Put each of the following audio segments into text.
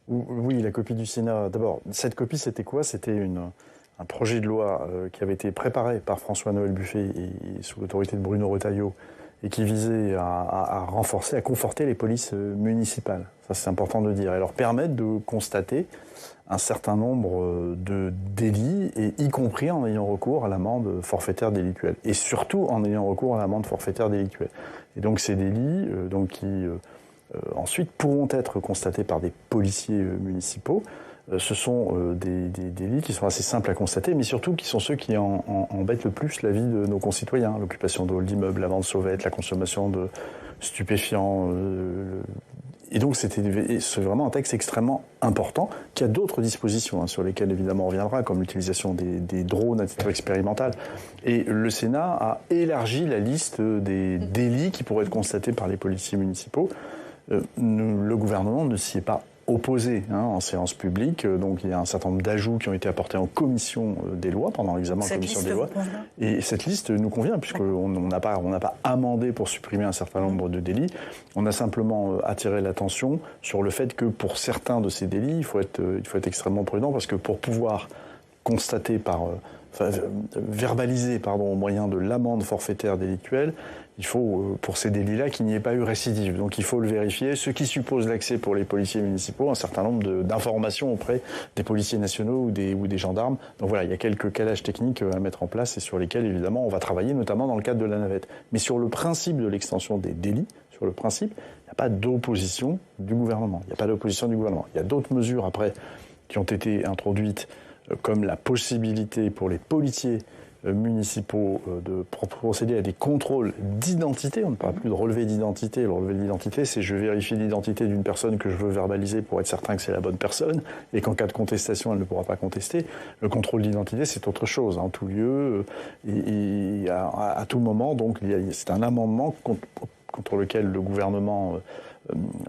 Oui, la copie du Sénat. D'abord, cette copie, c'était quoi? C'était un projet de loi qui avait été préparé par François-Noël Buffet et sous l'autorité de Bruno Retailleau et qui visait à renforcer, à conforter les polices municipales. Ça, c'est important de le dire. Et leur permettre de constater un certain nombre de délits, et y compris en ayant recours à l'amende forfaitaire délictuelle. Et surtout en ayant recours à l'amende forfaitaire délictuelle. Et donc ces délits qui ensuite pourront être constatés par des policiers municipaux. Ce sont des délits qui sont assez simples à constater, mais surtout qui sont ceux qui embêtent le plus la vie de nos concitoyens. L'occupation de halls d'immeubles, la vente sauvette, la consommation de stupéfiants. Et donc c'est vraiment un texte extrêmement important, qui a d'autres dispositions sur lesquelles évidemment on reviendra, comme l'utilisation des drones à titre expérimental. Et le Sénat a élargi la liste des délits qui pourraient être constatés par les policiers municipaux. Le gouvernement ne s'y est pas opposé en séance publique. Donc il y a un certain nombre d'ajouts qui ont été apportés en commission des lois, pendant l'examen en commission des lois. Et cette liste nous convient, puisqu'on n'a pas amendé pour supprimer un certain nombre de délits. On a simplement attiré l'attention sur le fait que pour certains de ces délits, il faut être extrêmement prudent, parce que pour pouvoir constater verbaliser au moyen de l'amende forfaitaire délictuelle, il faut, pour ces délits-là, qu'il n'y ait pas eu récidive. Donc il faut le vérifier, ce qui suppose l'accès pour les policiers municipaux, un certain nombre d'informations auprès des policiers nationaux ou des gendarmes. Donc voilà, il y a quelques calages techniques à mettre en place et sur lesquels, évidemment, on va travailler, notamment dans le cadre de la navette. Mais sur le principe de l'extension des délits, sur le principe, il n'y a pas d'opposition du gouvernement. Il y a d'autres mesures, après, qui ont été introduites, comme la possibilité pour les policiers municipaux de procéder à des contrôles d'identité. On ne parle plus de relevé d'identité. Le relevé d'identité, c'est je vérifie l'identité d'une personne que je veux verbaliser pour être certain que c'est la bonne personne et qu'en cas de contestation, elle ne pourra pas contester. Le contrôle d'identité, c'est autre chose, en tout lieu et à tout moment. Donc, c'est un amendement contre lequel le gouvernement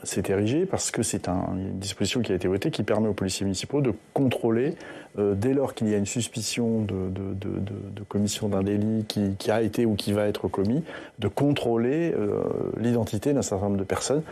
s'est érigé, parce que c'est une disposition qui a été votée qui permet aux policiers municipaux de contrôler, dès lors qu'il y a une suspicion de commission d'un délit qui a été ou qui va être commis, de contrôler l'identité d'un certain nombre de personnes.